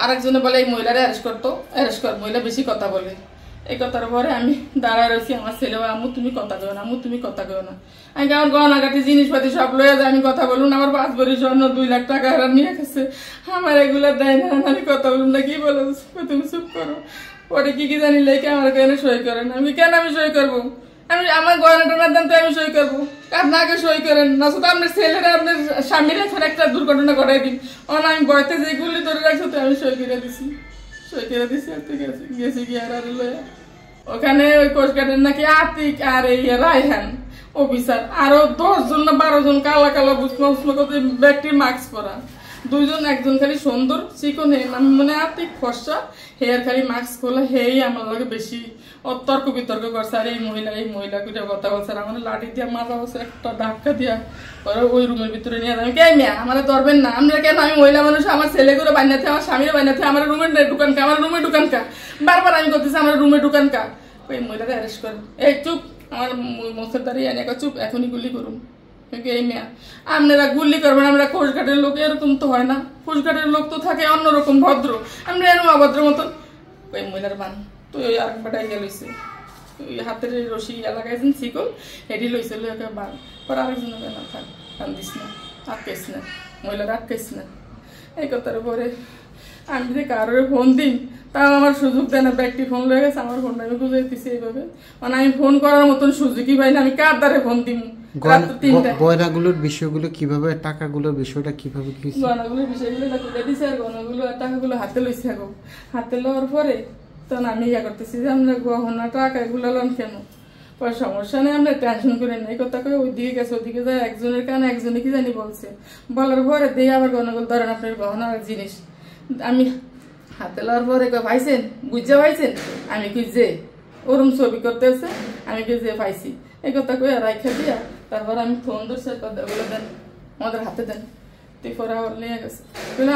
আরেকজনে বলে এই মহিলারা অ্যারেস্ট করতো, অ্যারেস্ট কর, মহিলা বেশি কথা বলে। এই কথার পরে আমি দাঁড়ায় রয়েছি, আমার ছেলে আম্মু তুমি কথা কেউ না, আম্মু তুমি কথা কেউ না। আমি আমার গহনাগাটি জিনিসপাতি সব লয়ে যায়, আমি কথা বলুন, আমার 5 ভরি স্বর্ণ 2 লাখ টাকা এরা নিয়ে গেছে, আমার এগুলো দেয় না, আমি কথা বলুন না, কি বলো তুমি চুপ করো। পরে কি জানি লেখে আমার কেন সই করেন, আমি কেন আমি সই করবো, আমি আমার গয়নাটা না দেন তো আমি সই করবো, আপনাকে সই করেন না, শুধু আপনার ছেলেরা আপনার স্বামীর এখন একটা দুর্ঘটনা ঘটাই দিন, আমি বয়তে যেগুলি ধরে রাখছো তো আমি সই করে দিছি, সই করে দিছি। আর ঠিক আছে গেছি কি আর লয়া ওখানে ওই কোস্টগার্ডের নাকি আতিক আর এই রায়হান অফিসার আরো 10 জন না 12 জন কালা কালা বুঝলো করতে ব্যক্তির মাস্ক পরা, 2 জন, একজন খালি সুন্দর চিকন, আমি মনে আতিক ফর্সা, হেয়ার খালি মাস্ক খোলা, হেই আমার লাগে বেশি তর্ক বিতর্ক করছে। আর এই মহিলা কুটা কথা বলছে, আর আমার লাঠি দিয়া মাথা বসে একটা ধাক্কা দিয়া ওরা ওই রুমের ভিতরে নিয়ে যাবে। কে মেয়া আমার ধরবেন না, আমরা কেন, আমি মহিলা মানুষ, আমার ছেলেগুলো বান্যাতে, আমার স্বামীরা বান্যাতে, আমার রুমের দোকান কা, আমার রুমের দোকান কা, বারবার আমি করতেছি আমার রুমের দোকান কা। ওই মহিলাকে অ্যারেস্ট করেন, এই চুপ, আমার মোছের দাঁড়িয়ে এনে চুপ, এখনই গুলি করুন। এই মেয়া আপনারা গুলি করবেন, আমরা কোস্টগার্ডের লোক এরকম তো হয় না, কোস্টগার্ডের লোক তো থাকে অন্যরকম ভদ্র, আমরা এরকম অভদ্র মতন। ওই মহিলার বান তো ওই আরেকবারটা ইয়ে লইছে, ওই হাতের রশি লাগাইছেন শিকল, হেঁটি লইছে লোকে বান, পরে আরেকজন না থাক বান দিস না, আটকাইস না, মহিলারা আটকাইস না। এই কথার পরে আমি যে কারোর ফোন দিন তাও আমার সুযোগ দেয় না, ব্যক্তি ফোন লয়ে গেছে, আমার ফোনটা আমি খুঁজে দিচ্ছি এইভাবে, মানে আমি ফোন করার মতন সুযোগই পাই না, আমি কার দ্বারে ফোন দিব। গয়নাগুলোর বিষয়গুলো কিভাবে, টাকাগুলোর বিষয়টা কিভাবে, গয়নাগুলোর বিষয়গুলো তুলে দিছে, আর গয়নাগুলো আর টাকাগুলো হাতে লইছে, হাতে লওয়ার পরে তখন আমি ইয়া করতেছি যে আমরা গহনা টাকা এগুলো লন কেন, পরে সমস্যা নেই, আমরা টেনশন করে নেই, কথা কয়ে ওইদিকে গেছে, ওইদিকে যায় একজনের কানে একজনে কি জানি বলছে, বলার পরে দিয়ে আবার গয়নাগুলো ধরেন আপনার গহনা জিনিস, আমি হাতে লওয়ার পরে পাইছেন বুঝা পাইছেন, আমি কি যে ওরম ছবি করতেছে, আমি কি যে পাইছি, এই কথা কয়ে রাইখা দিয়া তারপর আমি ফোন ধরছি, ওগুলো দেন আমাদের হাতে দেন, তুই পরে আবার নিয়ে গেছে,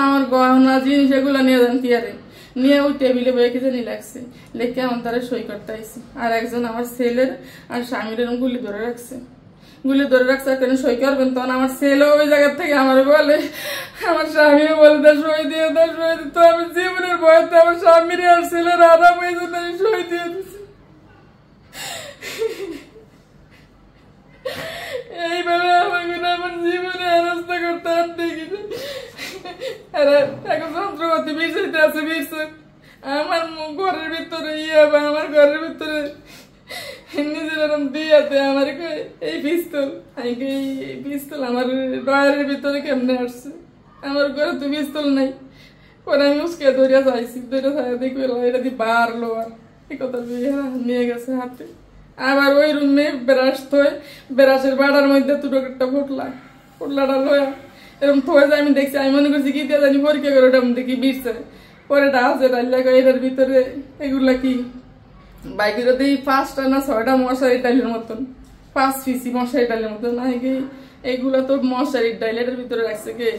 আমার গহনা জিনিস এগুলো নিয়ে যান কি আরে, নিয়ে ওই টেবিলে বয়ে কিছু নিয়ে লাগছে, লেখে আমার তারা সই করতে আইসি। আর একজন আমার ছেলের আর স্বামীর এরকম গুলি ধরে রাখছে, কেন সই করবেন, তখন আমার ছেলে ওই জায়গা থেকে আমার বলে, আমার স্বামী বলে সই দিয়ে দাও, সই দিত, আমি জীবনের ভয়তে আমার স্বামীর আর ছেলের আরাম হয়ে যেত, আমি সই দিয়ে দিচ্ছি। এইভাবে আমাকে আমার জীবনে হেনস্থা করতে আর দেখিনি, এখন যন্ত্রপাতি বিষয়টা আছে বিষয়, আমার ঘরের ভিতরে আমার ঘরের ভিতরে নিজের এরকম দিয়াতে আমার এই পিস্তল, আমি এই পিস্তল আমার ডয়ারের ভিতরে কেমনে আসছে, আমার ঘরে তো পিস্তল নাই, পরে আমি উসকে ধরিয়া চাইছি, দেখি এটা দিয়ে বাড়লো, আর এই কথা নিয়ে গেছে হাতে। আবার ওই রুমে ব্রাশ থয়ে ব্রাশের বাড়ার মধ্যে দুটো একটা ফুটলাটা লয়া এরকম থয়ে যায়, আমি দেখছি, আমি মনে করছি কি দিয়ে জানি পরীক্ষা করে ওটার মধ্যে কি বিরছে, পরে ডালছে ডাইলা এটার ভিতরে এগুলা কি বাইকের 5টা না 6টা মশারি ডাইলের মতন, 5 পিসি মশারি ডাইলের মতন, এইগুলা তো মশারির ডাইল, এটার ভিতরে রাখছে কে,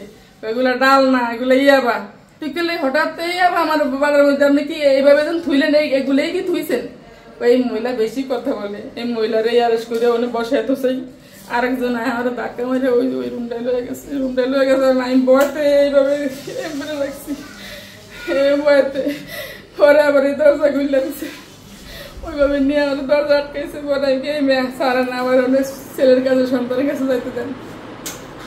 ওইগুলা ডাল না, এগুলা ইয়াবা, তুই কেলে হঠাৎ ইয়াবা আমার বাড়ার মধ্যে, আপনি কি এইভাবে যখন থুইলেন, এগুলোই কি থুইছেন। এই মহিলা বেশি কথা বলে, এই মহিলার অ্যারেস্ট করে ওনে বসায় তো সেই আরেকজন আমার ধাক্কা মারে ওই রুমটাই লয়ে গেছে, আমি বয়তে এইভাবে রাখছি, বয়তে পরে আবার এই দরজা খুলে দিচ্ছে, ওইভাবে নিয়ে আমার দরজা আটকাইছে, পরে সারা না আমার অনেক ছেলের কাছে সন্তানের কাছে যাইতে দেন,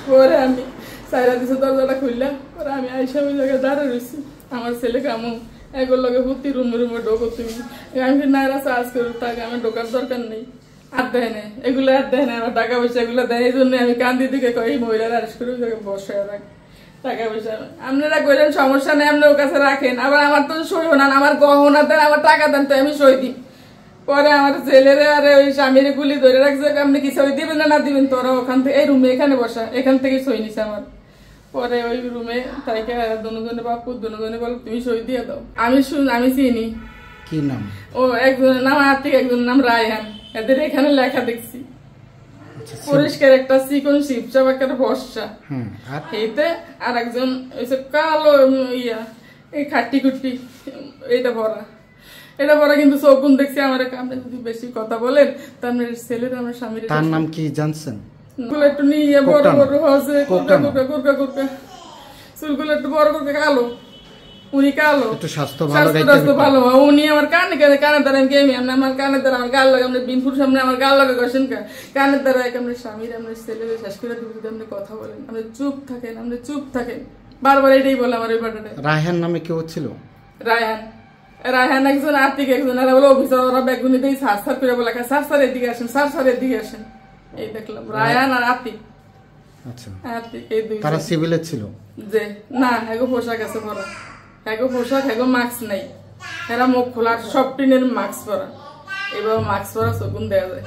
পরে আমি সাইরা দিছে দরজাটা খুললাম, পরে আমি আইসা ওই জায়গায় দাঁড়িয়ে রয়েছি, আমার ছেলে কামু এগুলো লগে ভর্তি রুমে ঢোকো তুমি, আমি নাইরা চার্জ করি, তাকে আমি ঢোকার দরকার নেই, আর দেয় না এগুলো, আর দেয় না আমার টাকা পয়সা এগুলো দেয়, এই জন্য আমি কান্দি দিকে এই মহিলার অ্যারেস্ট করে বসায় রাখ, টাকা পয়সা আপনারা কইলেন সমস্যা নেই, আপনি ওর কাছে রাখেন, আবার আমার তো সই হন, আমার গহনা দেন, আমার টাকা দেন, তো আমি সই দিই। পরে আমার ছেলেরা আর ওই স্বামীর গুলি ধরে রাখছে, আপনি কি সই দিবেন না দিবেন, তোরা ওখান থেকে এই রুমে এখানে বসা, এখান থেকে সই নিছে আমার। পরে ওই রুমে তাইকে দুজনে বাপু দুজনে বল তুমি সই দিয়ে দাও, আমি চিনি কি নাম, ও একজনের নাম আতিক, একজনের নাম রায়হান, এদের এখানে লেখা দেখছি পরিষ্কার একটা চিকন শিবচাপ একটা বর্ষা, এইতে আর একজন কালো ইয়া এই খাট্টি খুট্টি, এটা পড়া কিন্তু চৌকুন দেখছি আমার, আপনি যদি বেশি কথা বলেন তার ছেলের আমার স্বামীর, তার নাম কি জানছেন, একটু নিয়ে বড় বড় হচ্ছে, চুলগুলো একটু বড় করে কালো, উনি কালো, একটু স্বাস্থ্য ভালো স্বাস্থ্য ভালো, উনি আমার কানের দ্বারা আমি গেমি আমার কানের দ্বারা আমার গাল লাগে, আমরা বিনপুর সামনে আমার গাল লাগে করছেন কানের দ্বারা আমরা স্বামীর আমরা ছেলে শেষ করে দিব যদি আপনি কথা বলেন, আপনি চুপ থাকেন, আপনি চুপ থাকেন, বারবার এটাই বলে আমার ওই বাটাটা। রায়হান নামে কেউ ছিল? রায়হান একজন আর্থিক একজন, আর বলে অফিসার, ওরা বেগুনি দিয়ে সার সার করে বলে স্যার এদিকে আসেন, স্যার এদিকে আসেন, এই দেখলাম রায়হান আর আর্থিক। আচ্ছা, আর্থিক এই দুই তারা সিভিলে ছিল? যে না, এগো পোশাক আছে পরা, এগো পোশাক, এগো মাস্ক নাই, এরা মুখ খোলা, সব টিনের মাস্ক পরা, এবার মাস্ক পরা চকুন দেওয়া যায়।